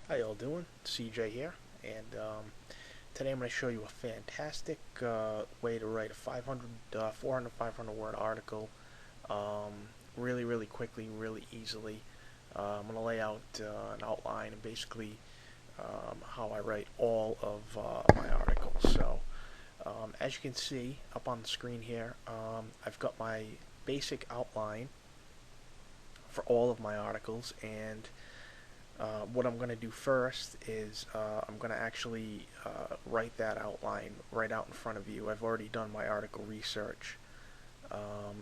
How y'all doing? CJ here, and today I'm going to show you a fantastic way to write a 400, 500 word article really quickly, really easily. I'm going to lay out an outline and basically how I write all of my articles. So, as you can see up on the screen here, I've got my basic outline for all of my articles, and what I'm going to do first is I'm going to actually write that outline right out in front of you. I've already done my article research,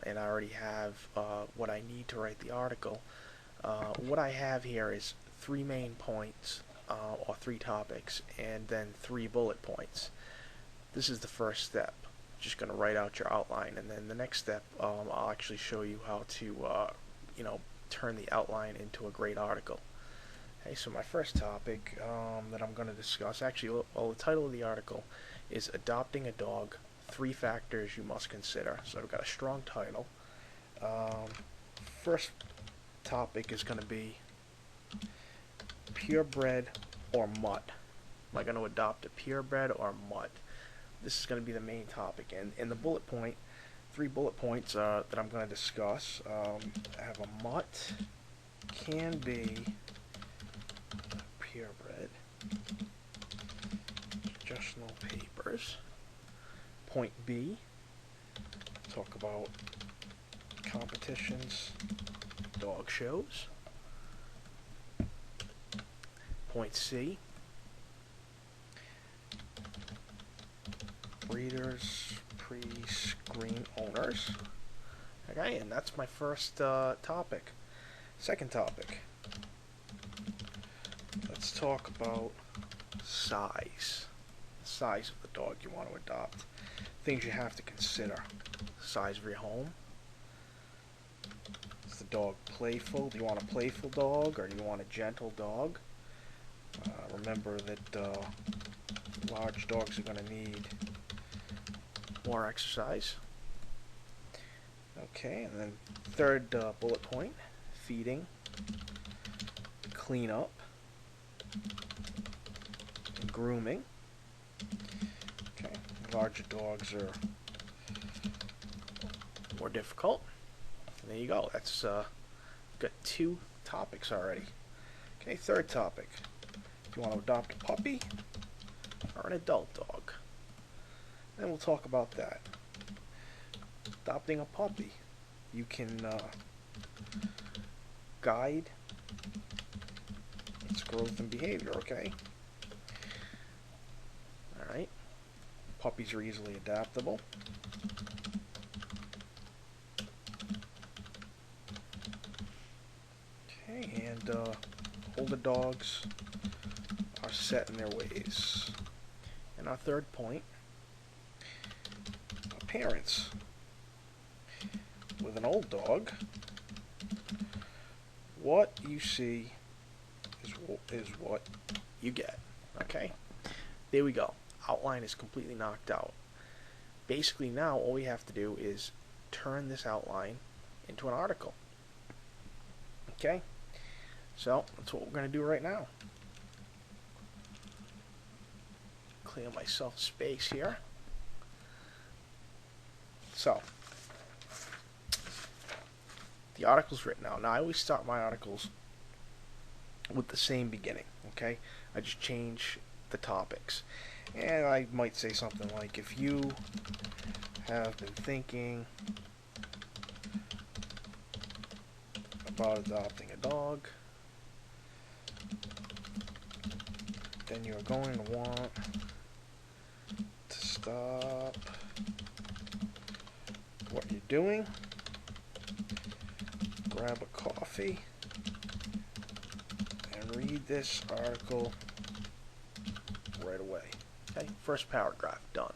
and I already have what I need to write the article. What I have here is three main points, or three topics, and then three bullet points. This is the first step. Just going to write out your outline, and then the next step, I'll actually show you how to, turn the outline into a great article. Okay, so my first topic that I'm going to discuss, actually, well, the title of the article is Adopting a Dog, Three Factors You Must Consider. So I've got a strong title. First topic is going to be purebred or mutt. Am I going to adopt a purebred or mutt? This is going to be the main topic. And in the bullet point, three bullet points that I'm going to discuss, I have a mutt can be purebred. Suggestional papers. Point B, talk about competitions, dog shows. Point C, breeders, pre-screen owners. Okay, and that's my first topic. Second topic, let's talk about size. The size of the dog you want to adopt. Things you have to consider. Size of your home. Is the dog playful? Do you want a playful dog or do you want a gentle dog? Remember that large dogs are going to need more exercise. Okay, and then third bullet point, feeding, cleanup, and grooming. Okay, larger dogs are more difficult. And there you go. That's got two topics already. Okay, third topic. Do you want to adopt a puppy or an adult dog? And we'll talk about that. Adopting a puppy. You can guide its growth and behavior, okay? Alright. Puppies are easily adaptable. Okay, and older dogs are set in their ways. And our third point, appearance. With an old dog, what you see is what you get. Okay? There we go. Outline is completely knocked out. Basically now all we have to do is turn this outline into an article. Okay? So that's what we're going to do right now. Clear myself space here. So, the article's written out. Now I always start my articles with the same beginning, okay? I just change the topics. And I might say something like, if you have been thinking about adopting a dog, then you're going to want to stop what you're doing, grab a coffee, and read this article right away. Okay, first paragraph, done.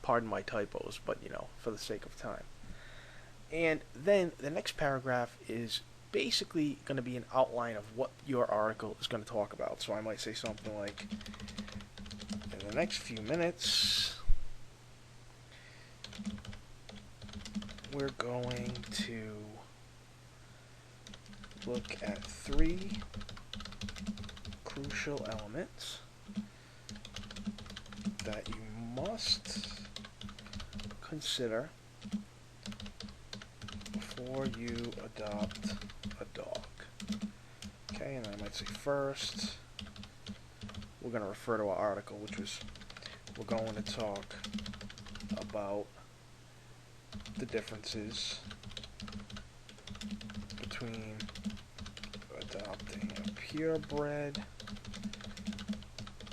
Pardon my typos, but for the sake of time. And then the next paragraph is basically going to be an outline of what your article is going to talk about. So I might say something like, in the next few minutes, we're going to look at three crucial elements that you must consider before you adopt a dog. Okay, and I might say first, we're going to refer to our article, which was, we're going to talk about the differences between adopting a purebred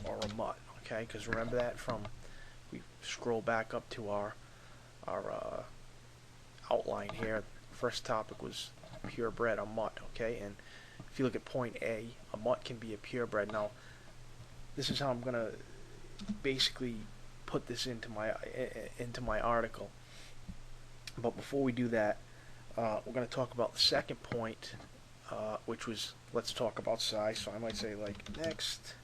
or a mutt. Okay, because remember that from, we scroll back up to our outline here. First topic was purebred, a mutt. Okay, and if you look at point A, a mutt can be a purebred. Now, this is how I'm gonna basically put this into my article. But before we do that, we're gonna talk about the second point, which was, let's talk about size. So I might say, like, next,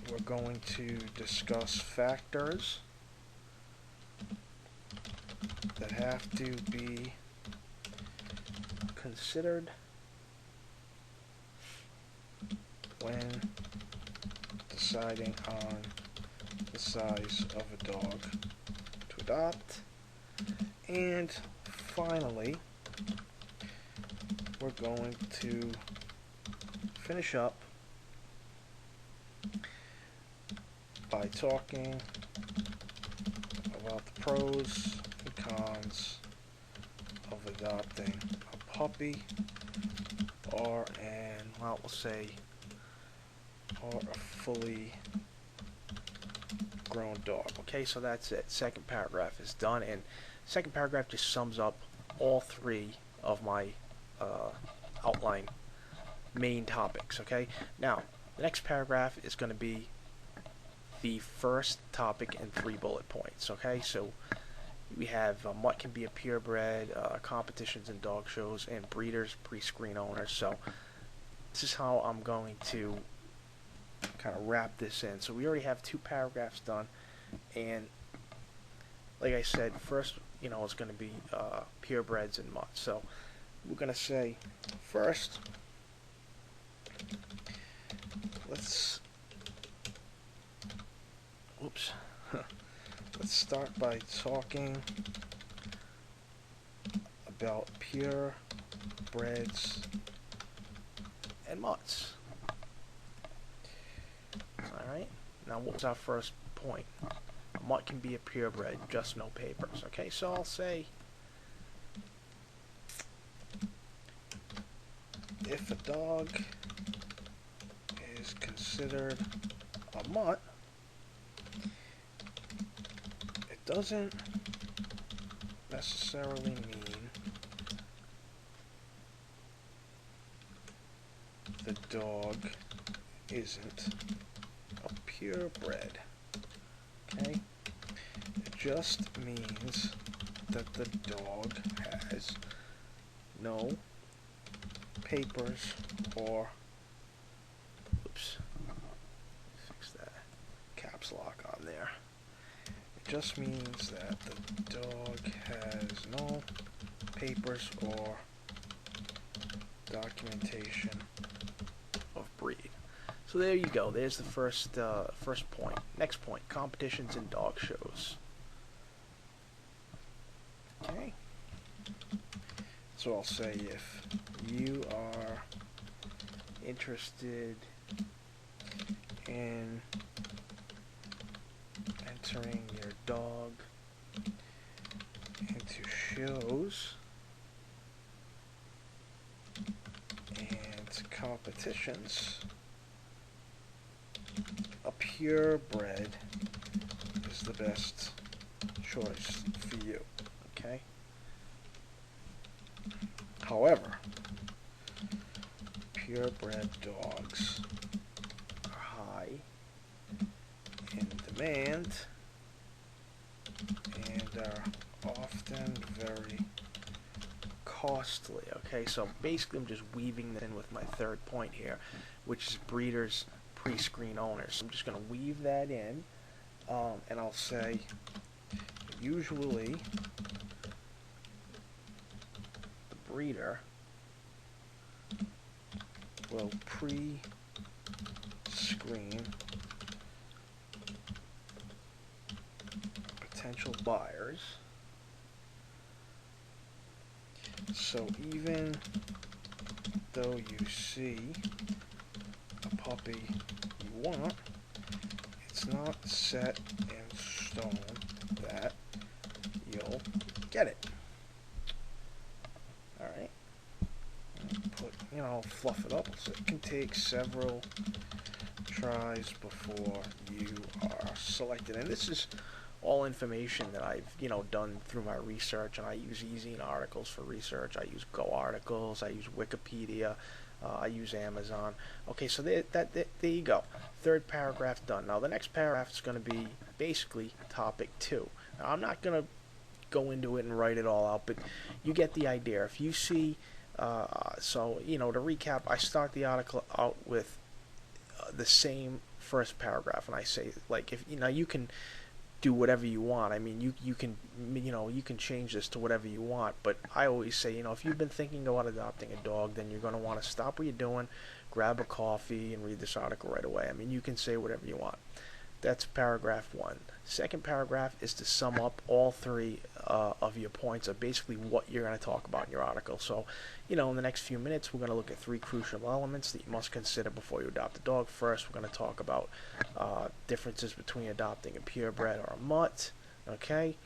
we're going to discuss factors that have to be considered when deciding on the size of a dog to adopt. And finally, we're going to finish up by talking about the pros and cons of adopting a puppy or we'll say, or a fully grown dog. Okay, so that's it. Second paragraph is done, and second paragraph just sums up all three of my outline main topics. Okay, now the next paragraph is going to be the first topic in 3 bullet points. Okay, so we have what can be a purebred, competitions and dog shows, and breeders, pre-screen owners. So this is how I'm going to kind of wrap this in. So we already have 2 paragraphs done, and like I said, first, it's going to be purebreds and mutts. So we're going to say first, let's start by talking about purebreds and mutts. Alright, now what was our first point? A mutt can be a purebred, just no papers. Okay, so I'll say, if a dog is considered a mutt, it doesn't necessarily mean the dog isn't a purebred. Okay? It just means that the dog has no papers or, fix that caps lock on there. It just means that the dog has no papers or documentation of breed. So there you go. There's the first point. Next point: competitions and dog shows. Okay. So I'll say, if you are interested in entering your dog into shows and competitions, a purebred is the best choice for you. Okay? However, purebred dogs are high in demand and are often very costly. Okay, so basically I'm just weaving that in with my third point here, which is breeders, pre-screen owners. So I'm just going to weave that in, and I'll say, usually the breeder will pre-screen potential buyers, so even though you see a puppy you want, it's not set in stone that you'll get it. Alright. Put, fluff it up so it can take several tries before you are selected. And this is all information that I've, done through my research, and I use eZine articles for research. I use Go articles, I use Wikipedia, I use Amazon. Okay, so there you go. Third paragraph done. Now the next paragraph is going to be basically topic 2. Now I'm not going to go into it and write it all out, but you get the idea. If you see, to recap, I start the article out with the same first paragraph, and I say, like, if you can do whatever you want. I mean, you can change this to whatever you want, but I always say, if you've been thinking about adopting a dog, then you're going to want to stop what you're doing, grab a coffee, and read this article right away. I mean, you can say whatever you want. That's paragraph 1. Second paragraph is to sum up all 3 of your points of basically what you're going to talk about in your article. So, in the next few minutes, we're going to look at 3 crucial elements that you must consider before you adopt a dog. First, we're going to talk about differences between adopting a purebred or a mutt. Okay.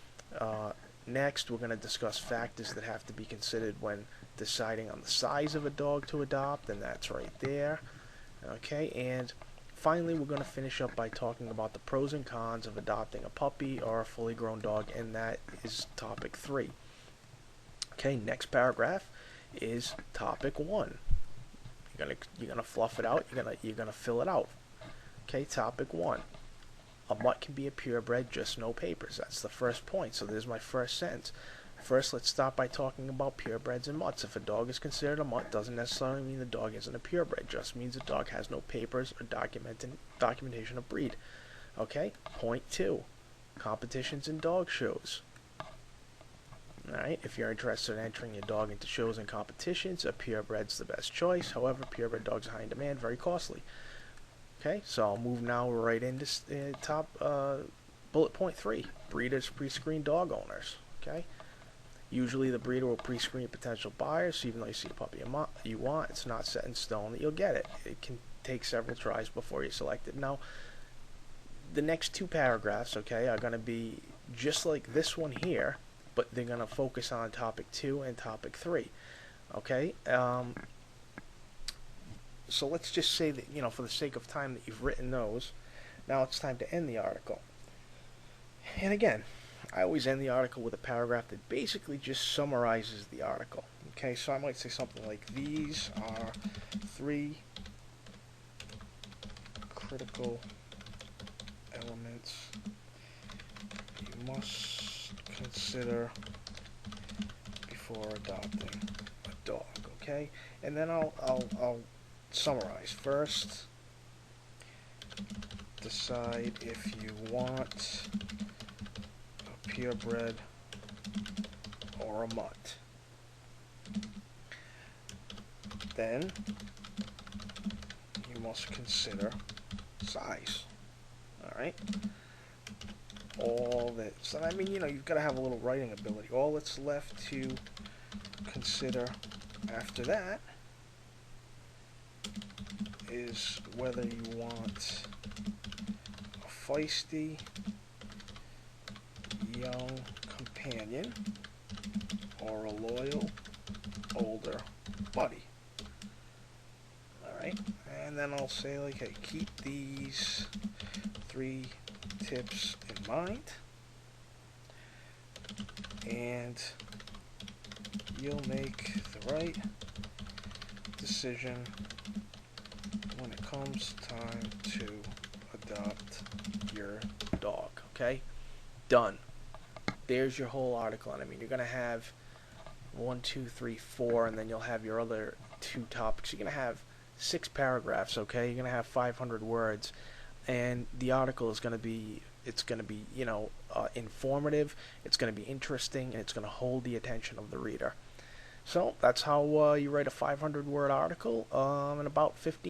Next, we're going to discuss factors that have to be considered when deciding on the size of a dog to adopt, and that's right there. Okay, and finally, we're going to finish up by talking about the pros and cons of adopting a puppy or a fully grown dog, and that is topic 3. Okay, next paragraph is topic 1. You're gonna fluff it out. You're gonna fill it out. Okay, topic 1. A mutt can be a purebred, just no papers. That's the first point. So there's my first sentence. First, let's start by talking about purebreds and mutts. If a dog is considered a mutt, doesn't necessarily mean the dog isn't a purebred. It just means the dog has no papers or documentation of breed. Okay? Point 2. Competitions in dog shows. Alright, if you're interested in entering your dog into shows and competitions, a purebred's the best choice. However, purebred dogs are high in demand, very costly. Okay, so I'll move now right into top bullet point 3. Breeders pre-screen dog owners. Okay? Usually the breeder will pre-screen potential buyers, so even though you see a puppy you want, it's not set in stone that you'll get it. It can take several tries before you select it. Now, the next 2 paragraphs, okay, are going to be just like this one here, but they're going to focus on topic 2 and topic 3. Okay? So let's just say that, for the sake of time, that you've written those. Now it's time to end the article. And again, I always end the article with a paragraph that basically just summarizes the article. Okay, so I might say something like, these are 3 critical elements you must consider before adopting a dog. Okay, and then I'll summarize. First, decide if you want a purebred or a mutt. Then you must consider size. Alright? All that, so I mean, you've got to have a little writing ability. All that's left to consider after that is whether you want a feisty young companion or a loyal older buddy. Alright, and then I'll say, like, hey, keep these 3 tips in mind, and you'll make the right decision when it comes time to adopt your dog. Okay? Done. There's your whole article. And I mean, you're going to have 1, 2, 3, 4, and then you'll have your other 2 topics. You're going to have 6 paragraphs, okay? You're going to have 500 words. And the article is going to be, informative, it's going to be interesting, and it's going to hold the attention of the reader. So that's how you write a 500 word article in about 15